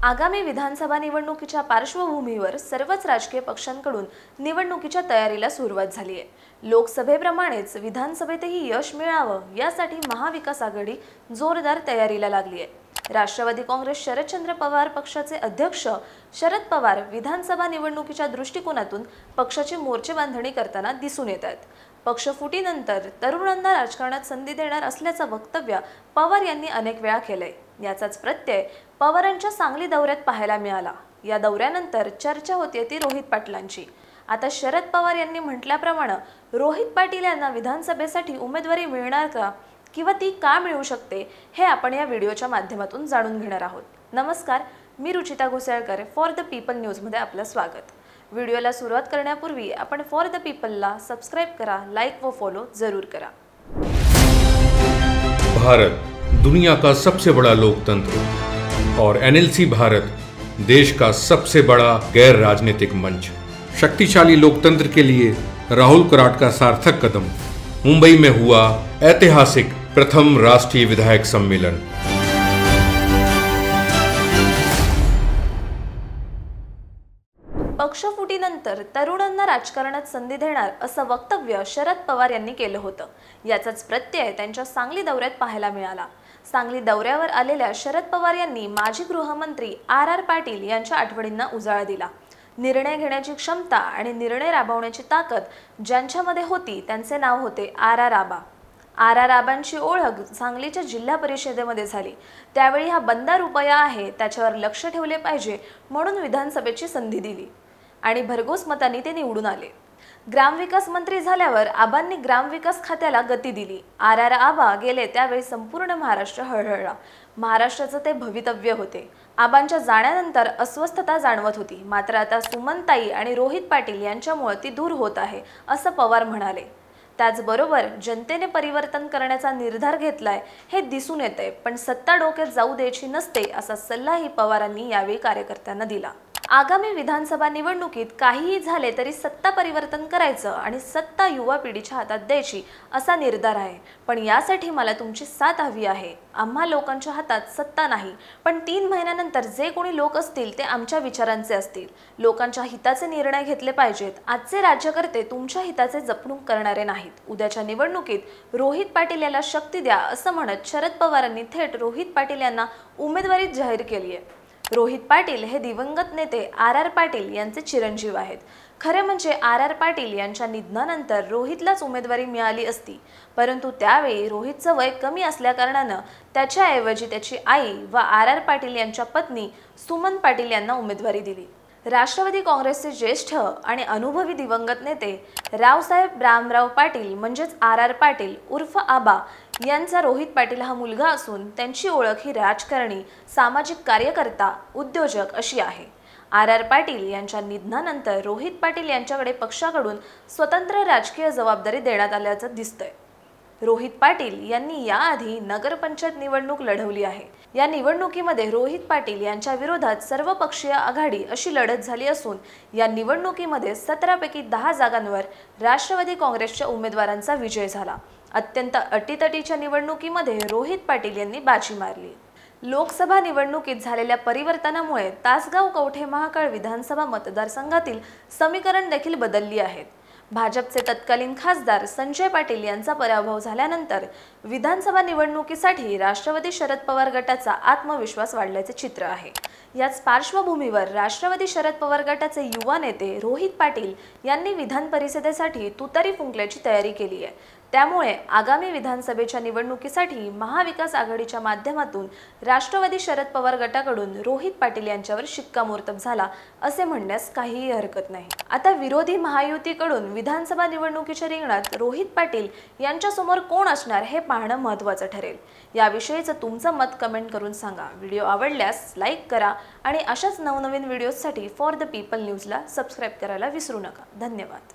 आगामी विधानसभा निवडणुकीच्या पार्श्वभूमीवर सर्वच राजकीय पक्षांकडून निवडणुकीच्या तयारीला सुरुवात झाली आहे। लोकसभेप्रमाणेच विधानसभेतही यश मिळावं यासाठी महाविकास आघाडी जोरदार तयारीला लागली आहे। राष्ट्रवादी काँग्रेस शरदचंद्र पवार पक्षाचे अध्यक्ष शरद पवार विधानसभा निवडणुकीच्या दृष्टिकोनातून पक्षाची मोर्चे बांधणी करताना दिसून येत आहेत। पक्षफुटीनंतर तरुणांना राजकारणात संधी देणार असल्याचं वक्तव्य पवार यांनी अनेक वेळा केलंय। याचाच प्रत्यय पवारांच्या सांगली दौऱ्यात पाहायला मिळाला। या दौऱ्यानंतर चर्चा होती ती रोहित पाटलांची। आता शरद पवार यांनी म्हटल्याप्रमाणे रोहित पाटील यांना विधानसभेसाठी उमेदवारी मिळणार का किंवा ती का मिळू शकते हे आपण या व्हिडिओच्या माध्यमातून जाणून घेणार आहोत। नमस्कार, मी Ruchita Ghosalkar for the people news मध्ये आपलं स्वागत। व्हिडिओला सुरुवात करण्यापूर्वी आपण फॉर द पीपलला सबस्क्राइब करा, लाईक व फॉलो जरूर करा। भारत दुनिया का सबसे बड़ा लोकतंत्र और एनएलसी भारत देश का सबसे बड़ा गैर राजनीतिक मंच। शक्तिशाली लोकतंत्र के लिए राहुल कराट का सार्थक कदम। मुंबई में हुआ ऐतिहासिक प्रथम राष्ट्रीय विधायक सम्मेलन। पक्षफुटीनंतर तरुणांना राजकारणात संधी देणार असं वक्तव्य शरद पवार यांनी केलं होतं। याचाच प्रत्यय त्यांच्या सांगली दौऱ्यात पाहायला मिळाला। सांगली दौऱ्यावर आलेल्या शरद पवार यांनी माजी गृहमंत्री आर पाटील यांच्या आठवणींना उजाळा दिला। निर्णय घेण्याची क्षमता आणि निर्णय राबवण्याची ताकद ज्यांच्यामध्ये होती त्यांचे नाव होते आबा। आबांची ओळख सांगलीच्या जिल्हा परिषदेमध्ये झाली। त्यावेळी हा बंदा रुपया आहे त्याच्यावर लक्ष ठेवले पाहिजे म्हणून विधानसभेची संधी दिली आणि भरघोस मतांनी ते निवडून आले। ग्रामविकास मंत्री झाल्यावर आबांनी ग्रामविकास खात्याला गती दिली। आबा गेले त्यावेळी संपूर्ण महाराष्ट्र हळहळला। महाराष्ट्राचं ते भवितव्य होते। आबांच्या जाण्यानंतर अस्वस्थता जाणवत होती, मात्र आता सुमनताई आणि रोहित पाटील यांच्यामुळे ती दूर होत आहे असं पवार म्हणाले। त्याचबरोबर जनतेने परिवर्तन करण्याचा निर्धार घेतलाय हे दिसून येते, पण सत्ता डोक्यात जाऊ द्यायची नसते असा सल्लाही पवारांनी यावेळी कार्यकर्त्यांना दिला। आगामी विधानसभा निवडणुकीत काहीही झाले तरी सत्ता परिवर्तन करायचं आणि सत्ता युवा पिढीच्या हातात द्यायची असा निर्धार आहे, पण यासाठी मला तुमची साथ हवी आहे। आम्हा लोकांच्या हातात सत्ता नाही, पण 3 महिन्यानंतर जे कोणी लोक असतील ते आमच्या विचारांचे असतील। लोकांच्या हिताचे निर्णय घेतले पाहिजेत। आजचे राज्यकर्ते तुमच्या हिताचे जपणूक करणारे नाहीत। उद्याच्या निवडणुकीत रोहित पाटील याला शक्ती द्या असं म्हणत शरद पवारांनी थेट रोहित पाटील यांना उमेदवारी जाहीर केली आहे। रोहित पाटील हे दिवंगत नेते आर पाटील यांचे चिरंजीव आहेत। खरे म्हणजे आर पाटील यांच्या निधनानंतर रोहितलाच उमेदवारी मिळाली असती, परंतु त्यावेळी रोहितचं वय कमी असल्याकारणानं त्याच्याऐवजी त्याची आई व आर पाटील यांच्या पत्नी सुमन पाटील यांना उमेदवारी दिली। राष्ट्रवादी काँग्रेसचे ज्येष्ठ आणि अनुभवी दिवंगत नेते रावसाहेब रामराव पाटील म्हणजेच आर पाटील उर्फ आबा यांचा रोहित पाटील हा मुलगा असून त्यांची ओळख ही राजकारणी, सामाजिक कार्यकर्ता, उद्योजक अशी आहे। आर पाटील यांच्या निधनानंतर रोहित पाटील यांच्याकडे पक्षाकडून स्वतंत्र राजकीय जबाबदारी देण्यात आल्याचं दिसतंय। रोहित पाटील यांनी याआधी नगरपंचायत निवडणूक लढवली आहे। या निवडणुकीमध्ये रोहित पाटील यांच्या विरोधात सर्वपक्षीय आघाडी अशी लढत झाली असून या निवडणुकीमध्ये 17 पैकी 10 जागांवर राष्ट्रवादी काँग्रेसच्या उमेदवारांचा विजय झाला। अत्यंत अटीतटीच्या निवडणुकीमध्ये रोहित पाटील यांनी बाजी मारली। लोकसभा निवडणुकीत झालेल्या परिवर्तनामुळे तासगाव कवठे महाकाळ विधानसभा मतदारसंघातील समीकरण देखील बदलली आहेत। भाजपचे तत्कालीन खासदार संजय पाटील यांचा पराभव झाल्यानंतर विधानसभा निवडणुकीसाठी राष्ट्रवादी शरद पवार गटाचा आत्मविश्वास वाढल्याचे चित्र आहे। याच पार्श्वभूमीवर राष्ट्रवादी शरद पवार गटाचे युवा नेते रोहित पाटील यांनी विधान परिषदेसाठी तुतारी फुंकण्याची तयारी केली आहे। त्यामुळे आगामी विधानसभेच्या निवडणुकीसाठी महाविकास आघाडीच्या माध्यमातून राष्ट्रवादी शरद पवार गटाकडून रोहित पाटील यांच्यावर शिक्कामोर्तब झाला असे म्हणण्यास काहीही हरकत नाही। आता विरोधी महायुतीकडून विधानसभा निवडणुकीच्या रिंगणात रोहित पाटील यांच्या समोर कोण असणार हे पाहणं महत्त्वाचं ठरेल। याविषयीचं तुमचं मत कमेंट करून सांगा। व्हिडिओ आवडल्यास लाईक करा आणि अशाच नवनवीन व्हिडिओसाठी फॉर द पीपल न्यूजला सबस्क्राइब करायला विसरू नका। धन्यवाद।